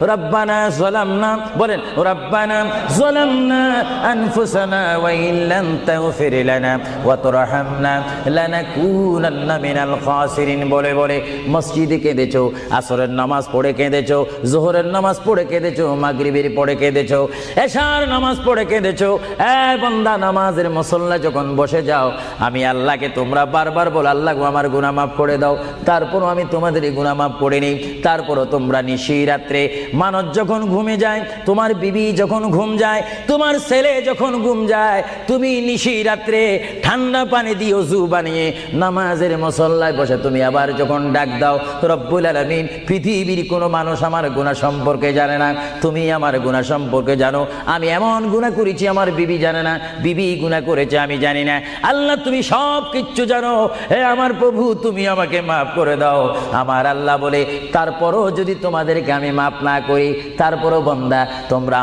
রব্বানা যালামনা বলেন রব্বানা যালামনা আনফুসানা ওয়া ইন লাম তাগফির লানা ওয়া তারহামনা লানাকুনান্না মিনাল খাসিরিন বলে বলে মসজিদে কেঁদেছো, আসরের নামাজ পড়ে কেঁদেছো, যোহরের নামাজ পড়ে কেঁদেছো, মাগরিবের পড়ে কেঁদেছো, এশার নামাজ পড়ে কেঁদেছো। এ বান্দা, নামাজের মুসল্লা যখন বসে যাও, আমি আল্লাহকে তোমরা বারবার বলো, আল্লাহ গো আমার গুনাহ মাফ করে দাও। তারপরও আমি তোমাদের গুনাহ মাফ করে নিই। তারপরও তোমরা নিশি রাত্রে মানুষ যখন ঘুমে যায়, তোমার বিবি যখন ঘুম যায়, তোমার ছেলে যখন ঘুম যায়, তুমি নিশি রাত্রে ঠান্ডা পানি দিয়ে ওযু বানিয়ে নামাজের মুসল্লায় বসে তুমি আবার যখন ডাক দাও, রব্বুল আলামিন, পৃথিবীর কোনো মানুষ আমার গুনাহ সম্পর্কে জানে না, তুমি আমার গুনাহ সম্পর্কে জানো। আমি এমন গুনাহ করেছি আমার বিবি জানে না, বিবি গুনাহ করেছে আমি জানি না। আল্লাহ তুমি সব কিচ্ছু জানো, হে আমার প্রভু তুমি আমাকে মাফ করে দাও। আমার আল্লাহ বলে, তারপরও যদি তোমাদেরকে আমি মাফ না করি, তারপরও বান্দা তোমরা